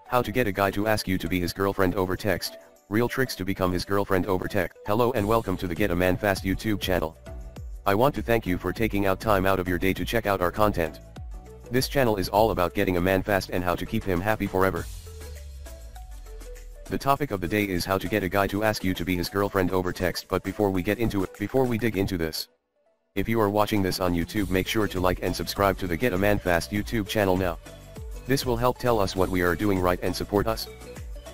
How to get a guy to ask you to be his girlfriend over text, real tricks to become his girlfriend over text. Hello and welcome to the Get a Man Fast YouTube channel. I want to thank you for taking out time out of your day to check out our content. This channel is all about getting a man fast and how to keep him happy forever. The topic of the day is how to get a guy to ask you to be his girlfriend over text, but before we dig into this, if you are watching this on YouTube, make sure to like and subscribe to the Get a Man Fast YouTube channel now. This will help tell us what we are doing right and support us.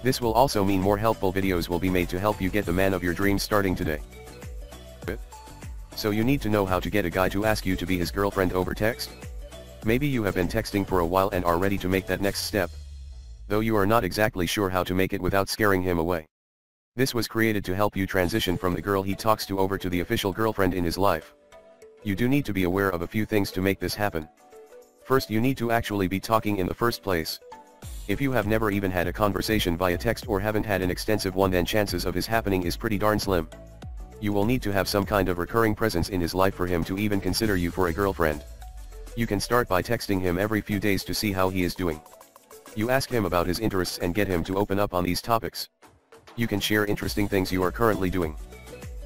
This will also mean more helpful videos will be made to help you get the man of your dreams starting today. So you need to know how to get a guy to ask you to be his girlfriend over text? Maybe you have been texting for a while and are ready to make that next step, though you are not exactly sure how to make it without scaring him away. This was created to help you transition from the girl he talks to over to the official girlfriend in his life. You do need to be aware of a few things to make this happen. First, you need to actually be talking in the first place. If you have never even had a conversation via text or haven't had an extensive one, then chances of his happening is pretty darn slim. You will need to have some kind of recurring presence in his life for him to even consider you for a girlfriend. You can start by texting him every few days to see how he is doing. You ask him about his interests and get him to open up on these topics. You can share interesting things you are currently doing.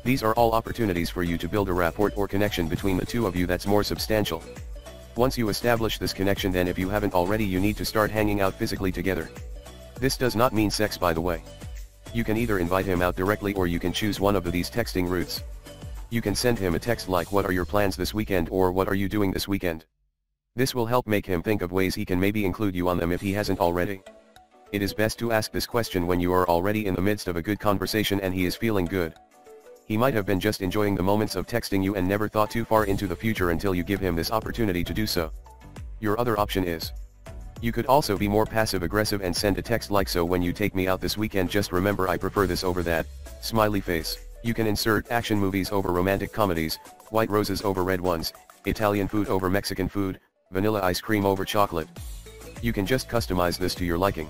These are all opportunities for you to build a rapport or connection between the two of you that's more substantial. Once you establish this connection, then if you haven't already, you need to start hanging out physically together. This does not mean sex, by the way. You can either invite him out directly or you can choose one of these texting routes. You can send him a text like, "What are your plans this weekend?" or "What are you doing this weekend?" This will help make him think of ways he can maybe include you on them if he hasn't already. It is best to ask this question when you are already in the midst of a good conversation and he is feeling good. He might have been just enjoying the moments of texting you and never thought too far into the future until you give him this opportunity to do so. Your other option is, you could also be more passive aggressive and send a text like, "So when you take me out this weekend, just remember I prefer this over that, smiley face." You can insert action movies over romantic comedies, white roses over red ones, Italian food over Mexican food, vanilla ice cream over chocolate. You can just customize this to your liking.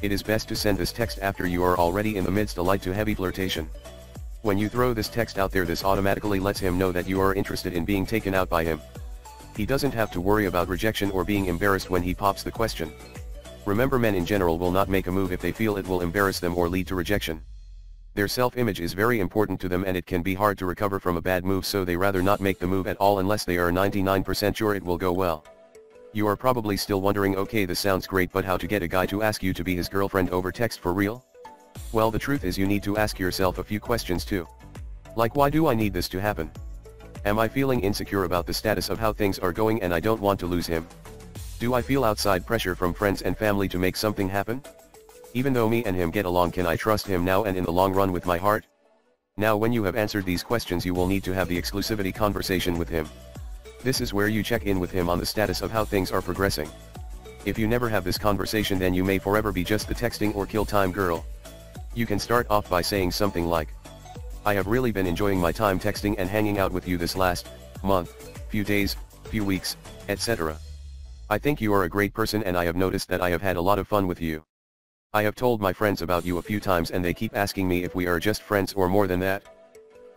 It is best to send this text after you are already in the midst of light to heavy flirtation. When you throw this text out there, this automatically lets him know that you are interested in being taken out by him. He doesn't have to worry about rejection or being embarrassed when he pops the question. Remember, men in general will not make a move if they feel it will embarrass them or lead to rejection. Their self-image is very important to them and it can be hard to recover from a bad move, so they rather not make the move at all unless they are 99% sure it will go well. You are probably still wondering, okay, this sounds great, but how to get a guy to ask you to be his girlfriend over text for real? Well, the truth is you need to ask yourself a few questions too. Like, why do I need this to happen? Am I feeling insecure about the status of how things are going and I don't want to lose him? Do I feel outside pressure from friends and family to make something happen? Even though me and him get along, can I trust him now and in the long run with my heart? Now, when you have answered these questions, you will need to have the exclusivity conversation with him. This is where you check in with him on the status of how things are progressing. If you never have this conversation, then you may forever be just the texting or kill time girl. You can start off by saying something like, "I have really been enjoying my time texting and hanging out with you this last month, few days, few weeks, etc. I think you are a great person and I have noticed that I have had a lot of fun with you. I have told my friends about you a few times and they keep asking me if we are just friends or more than that.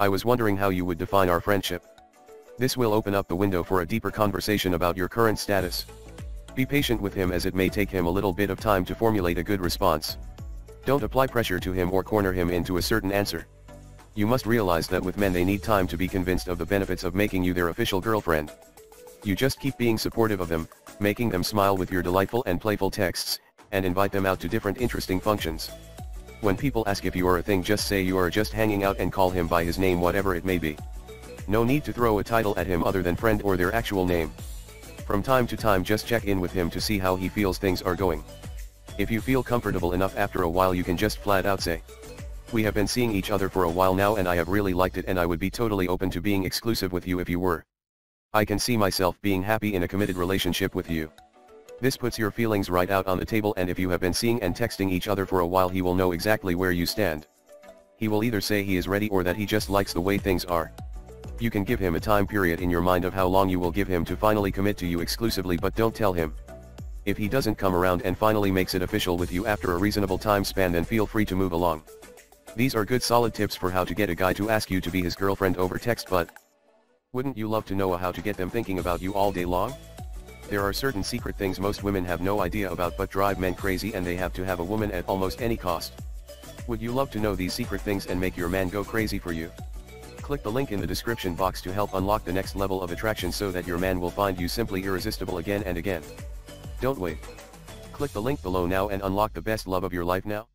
I was wondering how you would define our friendship." This will open up the window for a deeper conversation about your current status. Be patient with him as it may take him a little bit of time to formulate a good response. Don't apply pressure to him or corner him into a certain answer. You must realize that with men, they need time to be convinced of the benefits of making you their official girlfriend. You just keep being supportive of them, making them smile with your delightful and playful texts, and invite them out to different interesting functions. When people ask if you are a thing, just say you are just hanging out and call him by his name, whatever it may be. No need to throw a title at him other than friend or their actual name. From time to time, just check in with him to see how he feels things are going. If you feel comfortable enough, after a while you can just flat out say, "We have been seeing each other for a while now and I have really liked it and I would be totally open to being exclusive with you if you were. I can see myself being happy in a committed relationship with you." This puts your feelings right out on the table, and if you have been seeing and texting each other for a while, he will know exactly where you stand. He will either say he is ready or that he just likes the way things are. You can give him a time period in your mind of how long you will give him to finally commit to you exclusively, but don't tell him. If he doesn't come around and finally makes it official with you after a reasonable time span, then feel free to move along. These are good solid tips for how to get a guy to ask you to be his girlfriend over text, but wouldn't you love to know how to get them thinking about you all day long? There are certain secret things most women have no idea about but drive men crazy, and they have to have a woman at almost any cost. Would you love to know these secret things and make your man go crazy for you? Click the link in the description box to help unlock the next level of attraction so that your man will find you simply irresistible again and again. Don't wait. Click the link below now and unlock the best love of your life now.